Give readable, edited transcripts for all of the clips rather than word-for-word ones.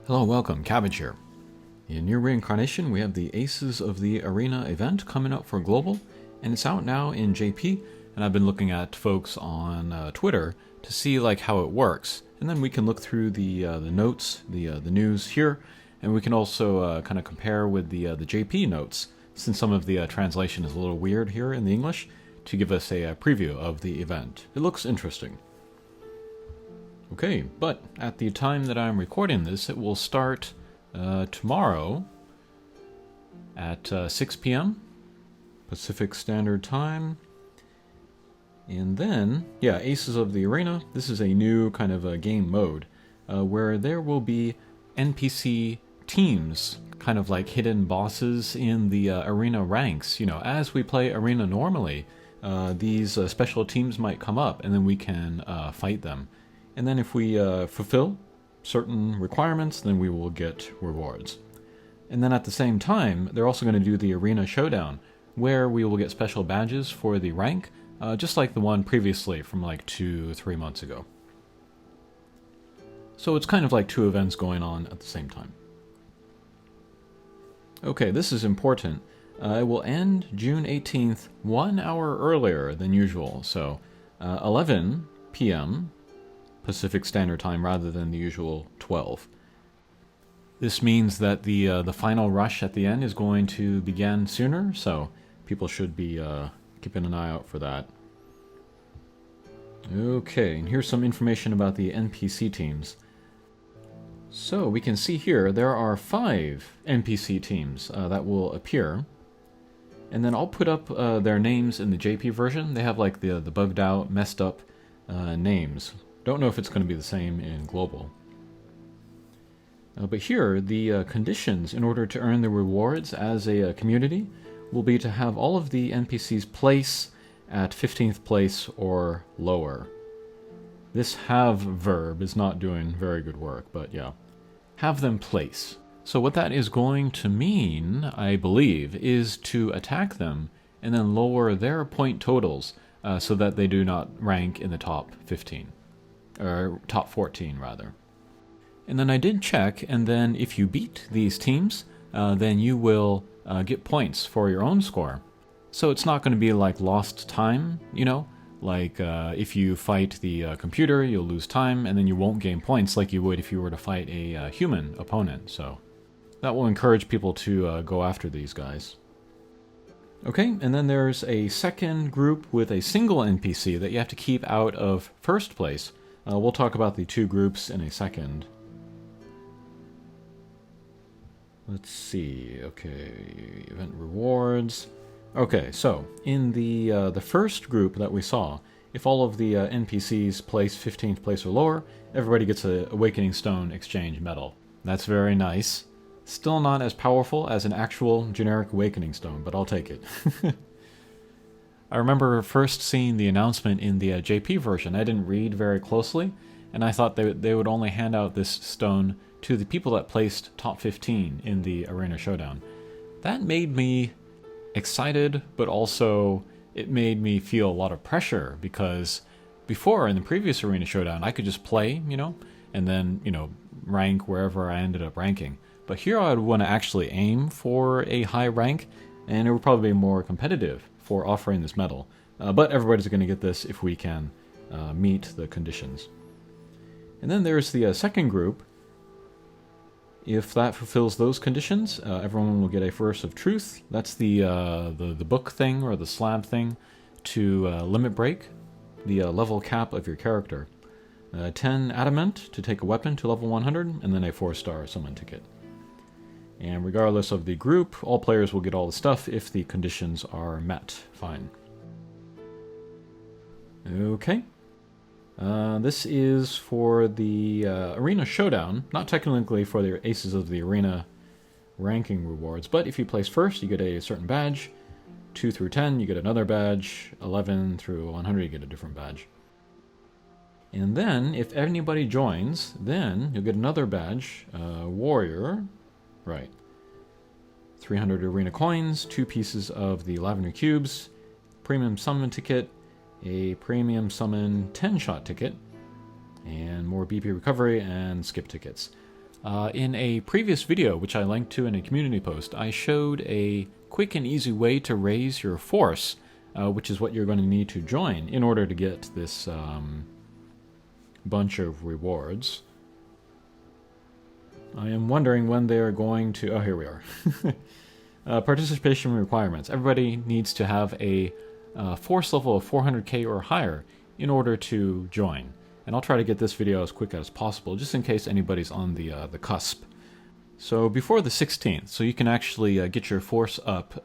Hello, welcome, Cabbage here. In Nier Reincarnation, we have the Aces of the Arena event coming up for Global, and it's out now in JP, and I've been looking at folks on Twitter to see how it works, and then we can look through the notes, the news here, and we can also kind of compare with the JP notes, since some of the translation is a little weird here in the English, to give us a preview of the event. It looks interesting. Okay, but at the time that I'm recording this, it will start tomorrow at 6 p.m. Pacific Standard Time. And then, Aces of the Arena. This is a new kind of a game mode where there will be NPC teams, kind of like hidden bosses in the arena ranks. You know, as we play arena normally, these special teams might come up, and then we can fight them. And then if we fulfill certain requirements, then we will get rewards. And then at the same time, they're also going to do the Arena Showdown, where we will get special badges for the rank, just like the one previously from 2-3 months ago. So it's kind of like two events going on at the same time. Okay, this is important. It will end June 18th, 1 hour earlier than usual, so 11 p.m. Pacific Standard Time rather than the usual 12. This means that the final rush at the end is going to begin sooner, so people should be keeping an eye out for that. Okay, and here's some information about the NPC teams. So we can see here there are 5 NPC teams that will appear, and then I'll put up their names in the JP version. They have the bugged out, messed up names. Don't know if it's going to be the same in Global. But here, the conditions in order to earn the rewards as a community will be to have all of the NPCs place at 15th place or lower. This have verb is not doing very good work, but yeah. Have them place. So what that is going to mean, I believe, is to attack them and then lower their point totals so that they do not rank in the top 15. Or top 14 rather. And then I did check, and then if you beat these teams, then you will get points for your own score. So it's not going to be like lost time, you know? If you fight the computer, you'll lose time, and then you won't gain points like you would if you were to fight a human opponent. So that will encourage people to go after these guys. Okay, and then there's a second group with a single NPC that you have to keep out of first place. We'll talk about the two groups in a second. Let's see. Okay, event rewards. Okay, so in the first group that we saw, if all of the NPCs place 15th place or lower, everybody gets a Awakening Stone exchange medal. That's very nice. Still not as powerful as an actual generic Awakening Stone, but I'll take it. I remember first seeing the announcement in the JP version. I didn't read very closely, and I thought they would only hand out this stone to the people that placed top 15 in the Arena Showdown. That made me excited, but also it made me feel a lot of pressure, because before, in the previous Arena Showdown, I could just play, and then, rank wherever I ended up ranking. But here I would want to actually aim for a high rank, and it would probably be more competitive for offering this medal. But everybody's going to get this if we can meet the conditions. And then there's the second group. If that fulfills those conditions, everyone will get a Verse of Truth. That's the book thing, or the slab thing, to limit break the level cap of your character. 10 Adamant to take a weapon to level 100, and then a 4-star summon ticket. And regardless of the group, all players will get all the stuff if the conditions are met. Fine. Okay. This is for the Arena Showdown, not technically for the Aces of the Arena ranking rewards, but if you place first, you get a certain badge. 2 through 10, you get another badge. 11 through 100, you get a different badge. And then, if anybody joins, then you'll get another badge. Warrior. Right. 300 arena coins, 2 pieces of the lavender cubes, premium summon ticket, a premium summon 10-shot ticket, and more BP recovery and skip tickets. In a previous video, which I linked to in a community post, I showed a quick and easy way to raise your force, which is what you're going to need to join in order to get this bunch of rewards. I am wondering when they are going to... Oh, here we are. Participation requirements. Everybody needs to have a force level of 400k or higher in order to join. And I'll try to get this video as quick as possible, just in case anybody's on the cusp. So before the 16th, so you can actually get your force up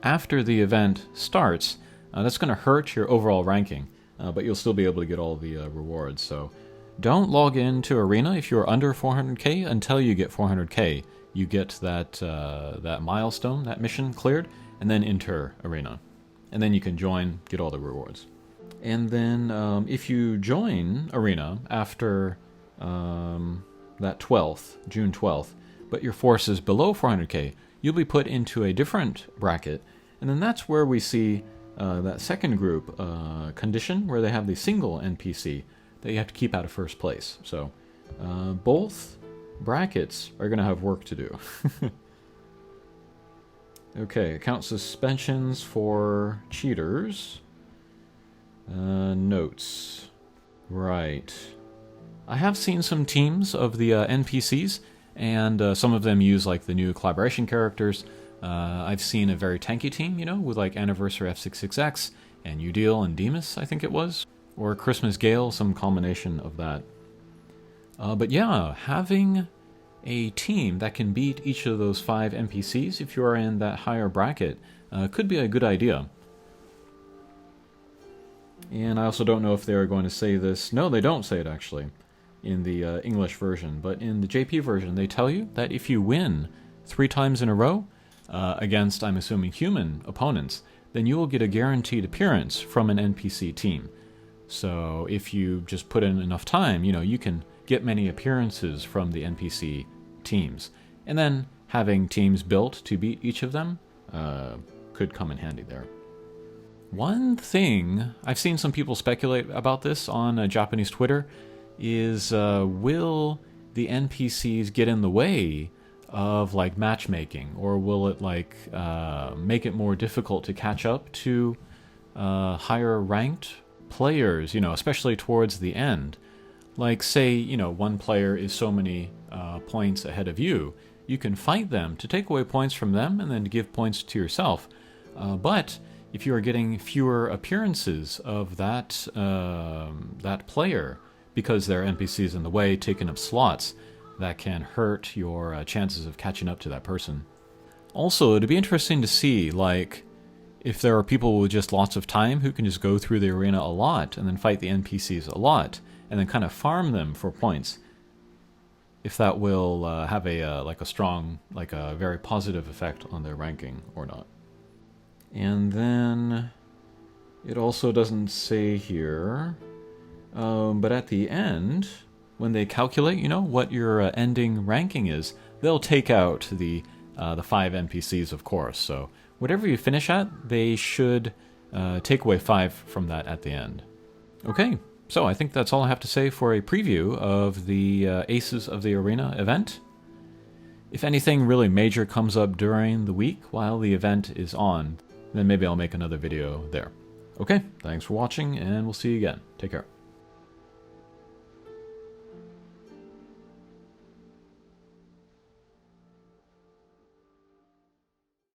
after the event starts. That's going to hurt your overall ranking, but you'll still be able to get all the rewards. So don't log into Arena if you're under 400k until you get 400k. You get that that milestone, that mission cleared, and then enter Arena. And then you can join, get all the rewards. And then if you join Arena after that 12th, June 12th, but your force is below 400k, you'll be put into a different bracket. And then that's where we see that second group condition, where they have the single NPC that you have to keep out of first place. So both brackets are going to have work to do. Okay, account suspensions for cheaters. Notes. Right. I have seen some teams of the NPCs, and some of them use like the new collaboration characters. I've seen a very tanky team, you know, with like Anniversary F66X and Udil and Demas, I think it was, or Christmas Gale, some combination of that. But yeah, having a team that can beat each of those 5 NPCs, if you are in that higher bracket, could be a good idea. And I also don't know if they're going to say this. No, they don't say it actually in the English version, but in the JP version they tell you that if you win 3 times in a row against, I'm assuming, human opponents, then you will get a guaranteed appearance from an NPC team. So if you just put in enough time, you know, you can get many appearances from the NPC teams. And then having teams built to beat each of them could come in handy there. One thing, I've seen some people speculate about this on Japanese Twitter, is will the NPCs get in the way of like matchmaking, or will it like make it more difficult to catch up to higher ranked players, you know, especially towards the end? Like say, you know, one player is so many points ahead of you, you can fight them to take away points from them and then to give points to yourself. But if you are getting fewer appearances of that that player because their NPCs in the way, taking up slots, that can hurt your chances of catching up to that person. Also, it'd be interesting to see, like, if there are people with just lots of time who can just go through the arena a lot and then fight the NPCs a lot and then kind of farm them for points. If that will have a like a strong, like a very positive effect on their ranking or not. And then it also doesn't say here, but at the end, when they calculate, you know, what your ending ranking is, they'll take out the 5 NPCs, of course. So whatever you finish at, they should take away 5 from that at the end. Okay, so I think that's all I have to say for a preview of the Aces of the Arena event. If anything really major comes up during the week while the event is on, then maybe I'll make another video there. Okay, thanks for watching, and we'll see you again. Take care.